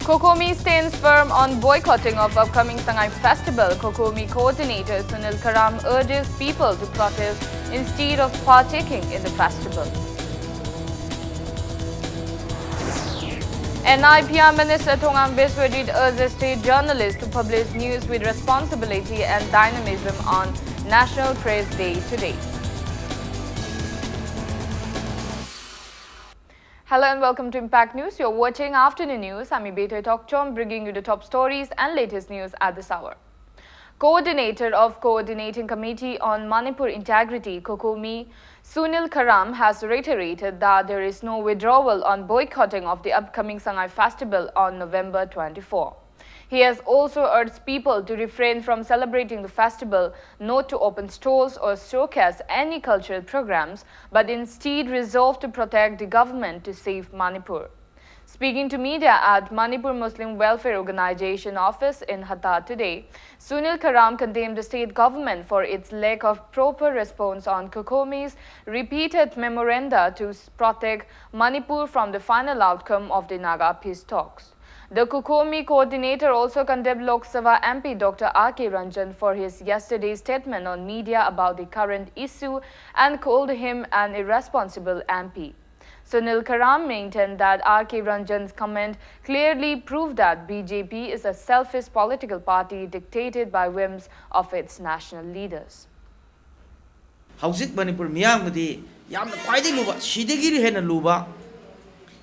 Kokomi stands firm on boycotting of upcoming Sangai festival. Kokomi coordinator Sunil Karam urges people to protest instead of partaking in the festival. NIPR Minister Thongam Biswajit urges state journalists to publish news with responsibility and dynamism on National Press Day today. Hello and welcome to Impact News. You're watching Afternoon News. I'm Ibete Tokchom, bringing you the top stories and latest news at this hour. Coordinator of Coordinating Committee on Manipur Integrity, Kokomi, Sunil Karam, has reiterated that there is no withdrawal on boycotting of the upcoming Sangai festival on November 24. He has also urged people to refrain from celebrating the festival, not to open stores or showcase any cultural programs, but instead resolve to protect the government to save Manipur. Speaking to media at Manipur Muslim Welfare Organization office in Hatta today, Sunil Karam condemned the state government for its lack of proper response on Kokomi's repeated memoranda to protect Manipur from the final outcome of the Naga peace talks. The Kokomi coordinator also condemned Lok Sabha MP Dr. R.K. Ranjan for his yesterday's statement on media about the current issue and called him an irresponsible MP. Sunil Karam maintained that R.K. Ranjan's comment clearly proved that BJP is a selfish political party dictated by whims of its national leaders. Hausit Manipur miyamdi yamna kwaidai luba sidagiri hena luba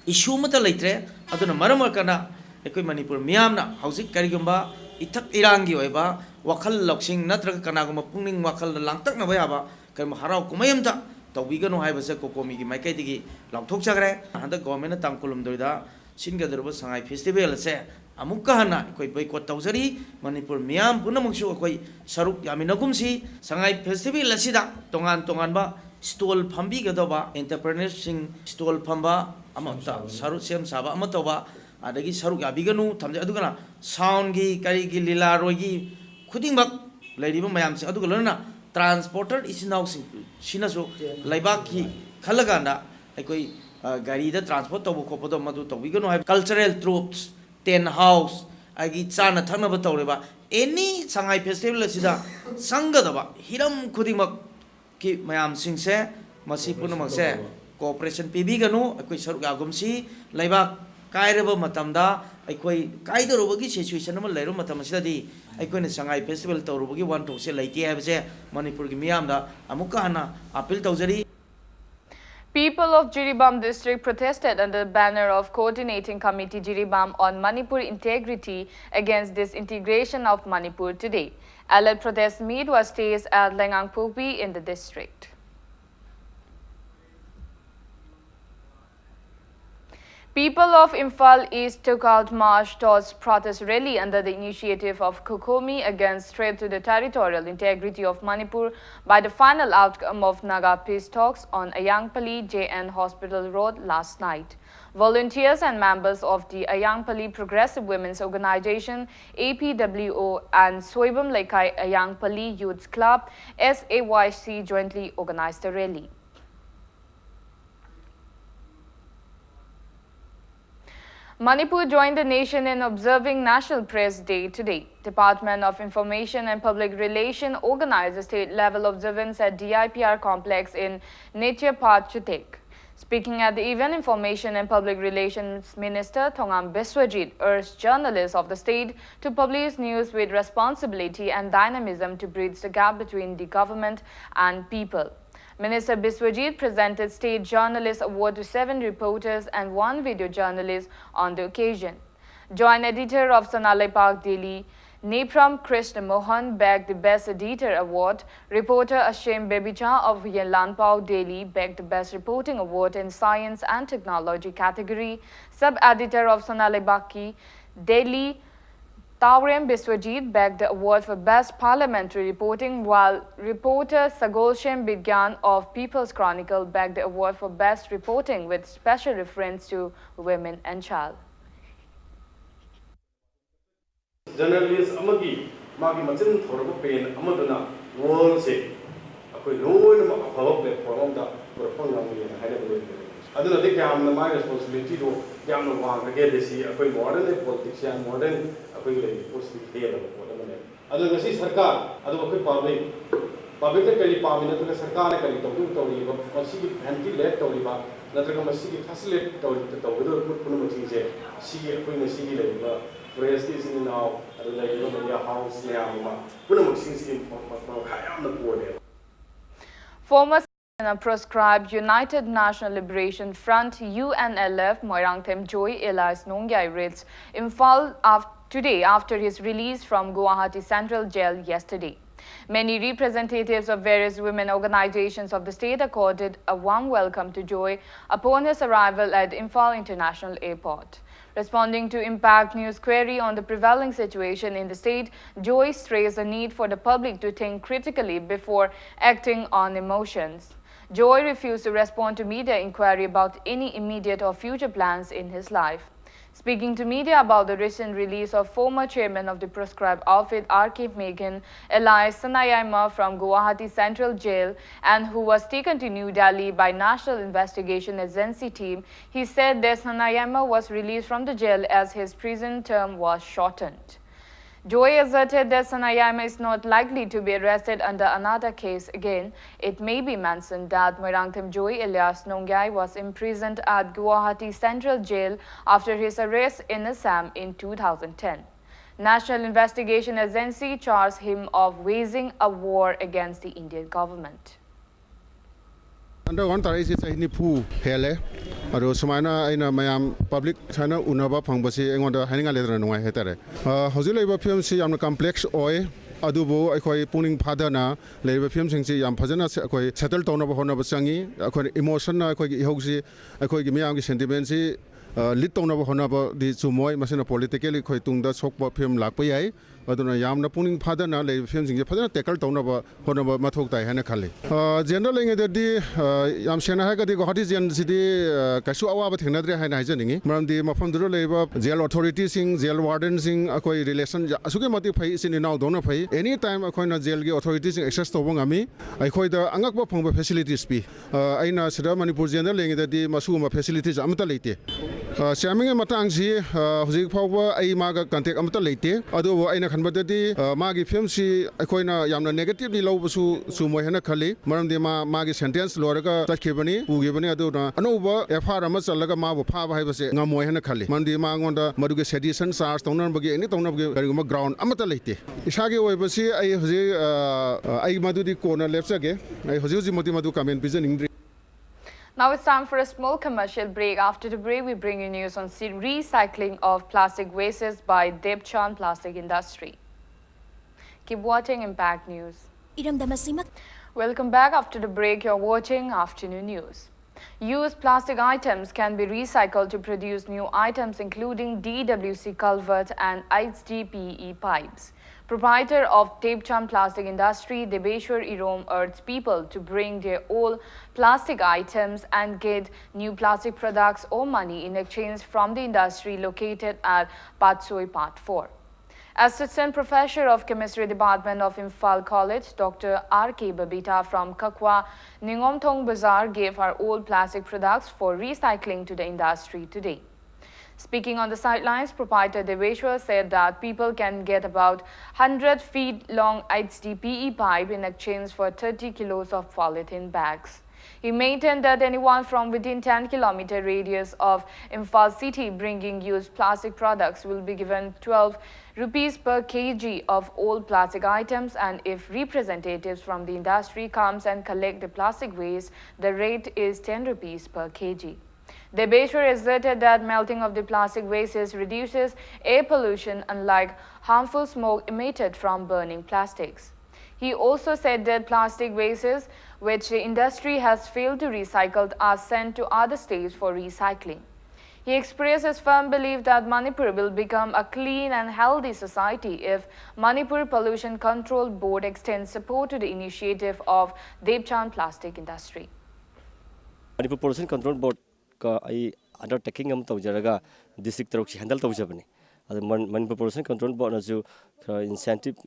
issue mata leitre aduna maramarkana ekoi Manipur miyamna hausit karigumba ithak irangi oiba wakhal loksing natraga kanaguma pungning wakhal langtakna bayaba karma harau kumayamta tawbigano haibase Kokomi gi maikai langthok chagre handa government tangkulum doida singadurba Sangai festival ase amukka hana ekoi boycott tawjari Manipur miyam punamuksu ekoi saruk yaminagumsi Sangai festival asida tongan ba stall phambi gadoba entrepreneurs sing stall phamba amata saruk sem saba amatoba adagi saruk yabiganu thamje adugana sound gi kari gi lila rogi khudingbak leiriba mayam se adugana transporter is now sinaso laibak ki khalaganda ekoi gari da transport to khopodo madu to bigano have cultural troops tent house agi chana thangna ba tawreba any Sangai festival sida sangadaba hiram khudingbak ki mayam singse masi punamak se cooperation pibiganu ekoi saruk yagumsi laibak kairaba matamda ekoi kaidorobagi situation ama leiro matam asidadi ekoi Sangai festival tawrobagi one thok se leite habse Manipur gi miyamda amuka hana appeal tawjari. People of Jiribam district protested under the banner of Coordinating Committee Jiribam on Manipur Integrity against disintegration of Manipur today. Allied protest meet was staged at Lengangpopi in the district. People of Imphal East took out march towards protest rally under the initiative of Kokomi against threat to the territorial integrity of Manipur by the final outcome of Naga peace talks on Ayangpali JN Hospital Road last night. Volunteers and members of the Ayangpali Progressive Women's Organization APWO and Soibam Laikai Ayangpali Youth Club SAYC jointly organized the rally. Manipur joined the nation in observing National Press Day today. Department of Information and Public Relations organized a state-level observance at DIPR complex in Nature Park, Chutek. Speaking at the event, Information and Public Relations Minister Thongam Biswajit urged journalists of the state to publish news with responsibility and dynamism to bridge the gap between the government and people. Minister Biswajit presented State Journalist Award to 7 reporters and 1 video journalist on the occasion. Joint editor of Sonalai Park Daily, Nepram Krishna Mohan bagged the Best Editor Award. Reporter Ashim Bebicha of Yelanpao Daily bagged the Best Reporting Award in Science and Technology category. Sub-editor of Sonalai Baki Daily, Taurem Biswajit bagged the award for Best Parliamentary Reporting, while reporter Sagolshem Bigyan of People's Chronicle bagged the award for Best Reporting with special reference to women and child. Journalist amagi magi machin thoraba pen amaduna world se akoi loina ma phawak le platform da propang nang ye haina bole ꯑꯗꯨꯅꯗꯤ ꯀꯌꯥꯝꯅ ꯃꯥꯒꯤ ꯔꯦꯁꯄꯣꯟꯁꯤꯕꯤꯂꯤꯇꯤꯗꯣ ꯌꯥꯝꯅ ꯋꯥꯡꯈ꯭ꯔꯒꯦ ꯁꯤ ꯑꯩꯈꯣꯏ modern politics ꯌꯥꯝ modern ꯑꯩꯈꯣꯏꯒꯤ ꯂꯩꯔꯤꯕ ꯄꯣꯠꯁꯤꯗꯤ ꯍꯦꯜꯂꯕ ꯄꯣꯠ ꯑꯃꯅꯦ ꯑꯗꯣ ꯉꯁꯤ ꯁꯔꯀꯥꯔ ꯑꯗꯨꯒ ꯑꯩꯈꯣꯏ ꯄꯕ꯭ꯂꯤꯛꯅ ꯀꯔꯤ ꯄꯥꯝꯃꯤ ꯅꯠꯇ꯭ꯔꯒ ꯁꯔꯀꯥꯔꯅ ꯀꯔꯤ ꯇꯧꯔꯤꯕ ꯃꯁꯤꯒꯤ ꯚꯦꯟꯇꯤꯂꯦꯠ ꯇꯧꯔꯤꯕ ꯅꯠꯇ꯭ꯔꯒ ꯃꯁꯤꯒꯤ ꯐꯦꯁꯤꯂꯦꯠ ꯇꯧꯒꯗꯧꯔꯤꯕ ꯄꯣꯠ ꯄꯨꯝꯅꯃꯛꯁꯤꯡꯁꯦ ꯁꯤꯒꯤ ꯑꯩꯈꯣꯏꯅ ꯁꯤꯒꯤ ꯂꯩꯔꯤꯕ ꯄ꯭ꯔꯦꯁꯀꯤ ꯏꯆꯤꯟ ꯏꯅꯥꯎ ꯑꯗꯨ ꯂꯩꯔꯤꯕ ꯃꯦꯗꯤꯌꯥ ꯍꯥꯎꯁ ꯃꯌꯥꯝ ꯑꯃ ꯄꯨꯝꯅꯃꯛꯁꯤꯡꯁꯤꯒꯤ ꯃꯈꯥ ꯌꯥꯝꯅ ꯄꯣꯜꯂꯦꯕ. Former proscribed United National Liberation Front UNLF Moirangthem Joy Elias Nongyai reached Imphal today after his release from Guwahati Central Jail yesterday. Many representatives of various women organizations of the state accorded a warm welcome to Joy upon his arrival at Imphal International Airport. Responding to Impact News query on the prevailing situation in the state, Joy stressed the need for the public to think critically before acting on emotions. Joy refused to respond to media inquiry about any immediate or future plans in his life. Speaking to media about the recent release of former chairman of the proscribed outfit R.K. Megan, Elias Sanayama from Guwahati Central Jail and who was taken to New Delhi by National Investigation Agency team, he said that Sanayama was released from the jail as his prison term was shortened. Joy asserted that Sanayama is not likely to be arrested under another case again. It may be mentioned that Moirangthem Joy Elias Nongyai was imprisoned at Guwahati Central Jail after his arrest in Assam in 2010. National Investigation Agency charged him of waging a war against the Indian government. Under one target is a Nipu hele, aro sumana ina mayam public chana unaba pangbasi engonda haninga letra nungai hetere. Hozile iba film si yamna complex oi. Adubo akhoi puning phadana leiba film singsi yam phajana akhoi settle tonaba honaba changi akhoi emotion na akhoi ihogsi akhoi gi miyam gi sentiment si lit tonaba honaba di chumoi masina politically khoi tungda sokpa film lakpa yai aduna yamna puning phadana leiba film singsi phajana tackle tonaba honaba mathok tai hana khali general inge di yam sena ha ga di Guwahati jen sidi kasu awaba thengnadre haina haijaningi maramdi mafam duro leiba jail authorities sing jail warden sing akhoi relation asuke mati phai sin inaw dona phai anytime akhoi jail gi authorities access to bangami akhoi da angakba phangba facilities pi aina sida Manipur jen da lenge di masu ma facilities amata leite Siaming matang si hujik phawba ai maga contact amata leite adu aina khanbada di magi film si akhoi na yamna negatively lawbasu sumoi hana khali maramdi magi sentence loraga takhibani pugibani adu na anuba FR ama challaga ma bu phaba haibase ngamoi hana khali mandi ma ngonda maduge sedition charge tawnan bagi ani tawna bagi gariguma ground amata leite isagi oibasi ai huji ai madudi corner left sage ai huji moti madu comment pijaning. Now it's time for a small commercial break. After the break, we bring you news on recycling of plastic wastes by Debchan Plastic Industry. Keep watching Impact News. Welcome back. After the break, you're watching Afternoon News. Used plastic items can be recycled to produce new items including DWC culvert and HDPE pipes. Proprietor of Debchan Plastic Industry, Debeshwar Irom urged people to bring their old plastic items and get new plastic products or money in exchange from the industry located at Patsoi Part 4. Assistant Professor of Chemistry Department of Imphal College, Dr. R.K. Babita from Kakwa Ningomthong Bazaar gave her old plastic products for recycling to the industry today. Speaking on the sidelines, proprietor Deveshwar said that people can get about 100 feet long HDPE pipe in exchange for 30 kilos of polythene bags. He maintained that anyone from within 10-kilometer radius of Imphal city bringing used plastic products will be given 12 rupees per kg of old plastic items, and if representatives from the industry comes and collect the plastic waste, the rate is 10 rupees per kg. Debeshwar asserted that melting of the plastic wastes reduces air pollution unlike harmful smoke emitted from burning plastics. He also said that plastic wastes which the industry has failed to recycle are sent to other states for recycling. He expressed his firm belief that Manipur will become a clean and healthy society if Manipur Pollution Control Board extends support to the initiative of Debchan Plastic Industry. Manipur Pollution Control Board ka ai undertaking am tawjaraga district taruk si handle tawjabani adu Manipur Pollution Control Board na ju incentive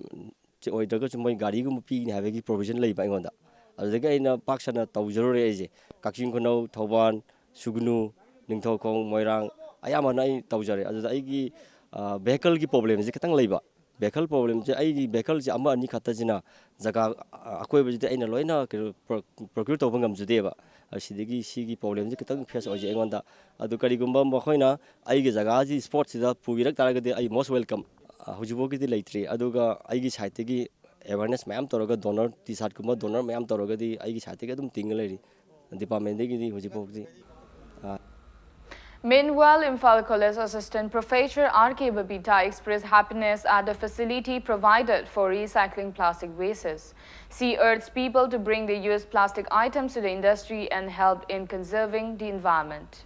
chi oidaga chu moi gari gu pi ni habegi provision lei ba ingonda adu ga ina paksana tawjarore je Kakching Khonau Thoban Sugnu, Ningthokong, Moirang, ayamana I tawjare, as I vehicle problem is a katang labor. Vehicle problem, I vehicle Ama Nikatajina, Zaga Aqua in a loina, procure Topangam Judeva, Shidigi, Shigi problem, the Katang Pias or Janganda, Adukarigumba Mahoina, Aigi Zagazi, sports is a Puvirak Taragade, I most welcome. Hujuboki lately, Aduga, Aigis Haitegi, awareness Mam Toroga donor, Tisakuma donor, Mam Toroga, the Aigis Hategadum Tinglady, Department Hujuboki. Meanwhile, Imphal College Assistant Professor R.K. Babita expressed happiness at the facility provided for recycling plastic wastes. She urged people to bring the used plastic items to the industry and help in conserving the environment.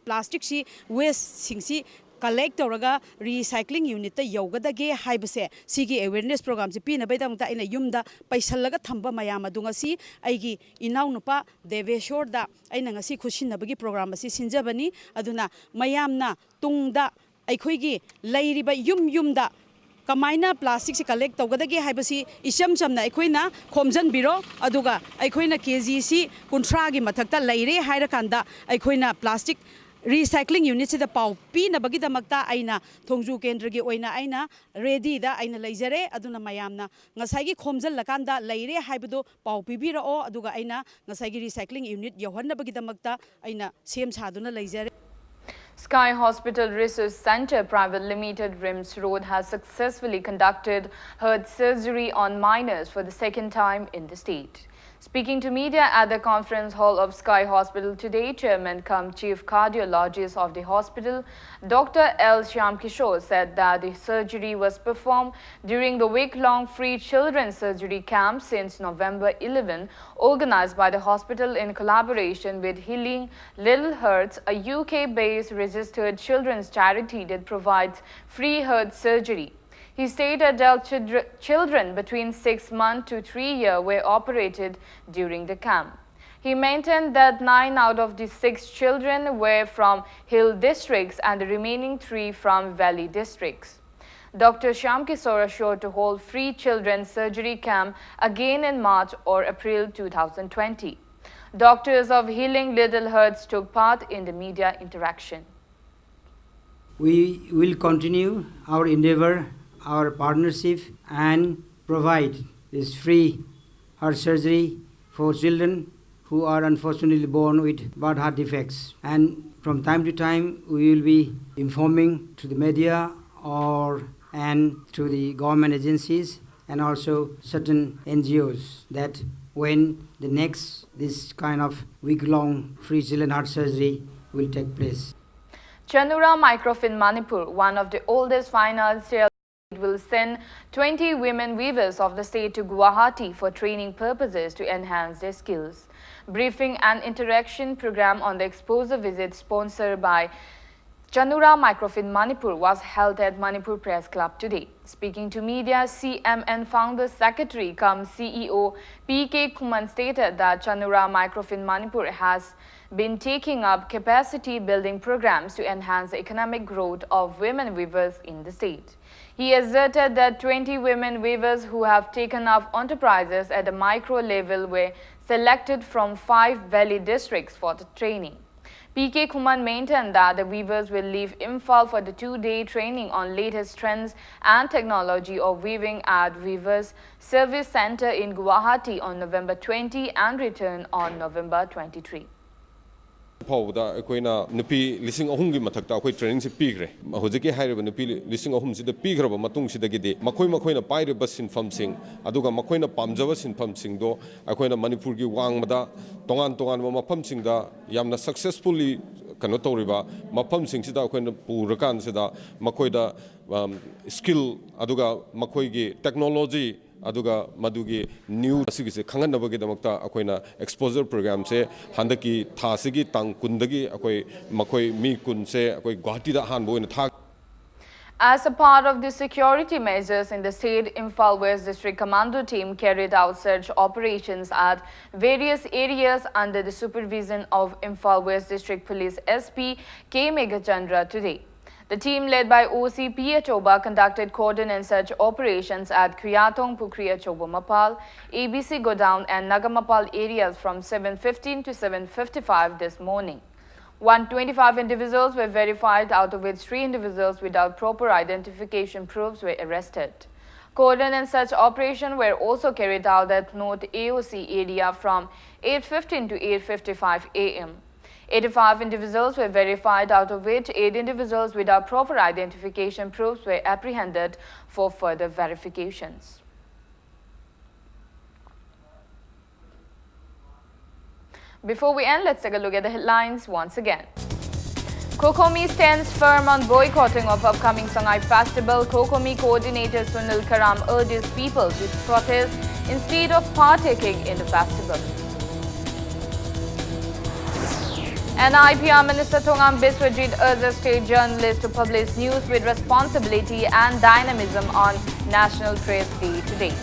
Plastic waste collect toraga recycling unit ta yogadage haibase sigi awareness program si pina baidam ta ina yumda paisalaga thamba mayam adunga si aigi inau nupa deveshor da aina ngasi khusinabagi program si sinjabani aduna mayamna tungda aikhoigi leiriba yumda kamaina plastic si collect togadage haibasi isam samna aikhoina khomjan biro aduga aikhoina kg si kunthra gi mathakta leire haira kanda aikhoina plastic recycling unit the pau P Nabagi the Makta Aina, Tongju Kendragi Oina Aina, ready da Aina Lazare, Aduna Mayamna, Nasagi Komzel Lakanda, Laire Hybido, Pau Pibira o Aduga Aina, Nasagi recycling unit, Johanna Bagita Makta, Aina, Sims Haduna Lazare. Sky Hospital Research Center Private Limited Rims Road has successfully conducted heart surgery on minors for the second time in the state. Speaking to media at the conference hall of Sky Hospital today, Chairman cum Chief Cardiologist of the hospital, Dr. L. Shyam Kishore, said that the surgery was performed during the week-long free children's surgery camp since November 11, organized by the hospital in collaboration with Healing Little Hearts, a UK-based registered children's charity that provides free heart surgery. He stated adult children between 6 months to 3 years were operated during the camp. He maintained that 9 out of the 6 children were from hill districts and the remaining 3 from valley districts. Dr. Shyam Kishore assured to hold free children's surgery camp again in March or April 2020. Doctors of Healing Little Hearts took part in the media interaction. We will continue our endeavor, our partnership, and provide this free heart surgery for children who are unfortunately born with bad heart defects. And from time to time, we will be informing to the media and to the government agencies and also certain NGOs that when the next this kind of week-long free children heart surgery will take place. Chanura Microfin Manipur, one of the oldest financial, will send 20 women weavers of the state to Guwahati for training purposes to enhance their skills. Briefing and interaction program on the exposure visit sponsored by Chanura Microfin Manipur was held at Manipur Press Club today. Speaking to media, CMN Founder Secretary cum CEO P.K. Kuman stated that Chanura Microfin Manipur has been taking up capacity building programs to enhance the economic growth of women weavers in the state. He asserted that 20 women weavers who have taken up enterprises at the micro level were selected from 5 valley districts for the training. P.K. Kuman maintained that the weavers will leave Imphal for the 2-day training on latest trends and technology of weaving at Weavers Service Center in Guwahati on November 20 and return on November 23. ꯐꯥꯎꯕꯗ ꯑꯩꯈꯣꯏꯅ ꯅꯨꯄꯤ 3,000ꯒꯤ ꯃꯊꯛꯇ ꯑꯩꯈꯣꯏ ꯇ꯭ꯔꯦꯅꯤꯡꯁꯤ ꯄꯤꯈ꯭ꯔꯦ ꯍꯧꯖꯤꯛꯀꯤ ꯍꯥꯏꯔꯤꯕ ꯅꯨꯄꯤ 3,000ꯁꯤꯗ ꯄꯤꯈ꯭ꯔꯕ ꯃꯇꯨꯡꯁꯤꯗꯒꯤꯗꯤ ꯃꯈꯣꯏꯅ ꯄꯥꯏꯔꯤꯕ ꯁꯤꯟꯐꯝꯁꯤꯡ ꯑꯗꯨꯒ ꯃꯈꯣꯏꯅ ꯄꯥꯝꯖꯕ ꯁꯤꯟꯐꯝꯁꯤꯡꯗꯣ ꯑꯩꯈꯣꯏꯅ ꯃꯅꯤꯄꯨꯔꯒꯤ ꯋꯥꯡꯃꯗ ꯇꯣꯉꯥꯟꯕ ꯃꯐꯝꯁꯤꯡꯗ ꯌꯥꯝꯅ ꯁꯛꯁꯦꯁꯐꯨꯜꯂꯤ ꯀꯩꯅꯣ ꯇꯧꯔꯤꯕ ꯃꯐꯝꯁꯤꯡꯁꯤꯗ ꯑꯩꯈꯣꯏꯅ ꯄꯨꯔꯀꯥꯟꯁꯤꯗ ꯃꯈꯣꯏꯗ ꯁ꯭ꯀꯤꯜ ꯑꯗꯨꯒ ꯃꯈꯣꯏꯒꯤ technology aduga madugi new asigise khanganabagidamakta akoina exposure program se handaki thasigi tang kundagi akoi makoi mi kunse akoi Guwahati da hanbo in thak. As a part of the security measures in the state, Imphal West District Commando team carried out search operations at various areas under the supervision of Imphal West District Police SP K. Megachandra today. The team led by OCP Achoba conducted cordon and search operations at Kriyatong Pukri Achoba Mapal, ABC Godown and Nagamapal areas from 7:15 to 7:55 this morning. 125 individuals were verified, out of which 3 individuals without proper identification proofs were arrested. Cordon and search operations were also carried out at North AOC area from 8:15 to 8:55 a.m. 85 individuals were verified, out of which 8 individuals without proper identification proofs were apprehended for further verifications. Before we end, let's take a look at the headlines once again. Kokomi stands firm on boycotting of upcoming Sangai Festival. Kokomi coordinator Sunil Karam urges people to protest instead of partaking in the festival. And IPR Minister Thongam Biswajit urges state journalists to publish news with responsibility and dynamism on National Press Day today.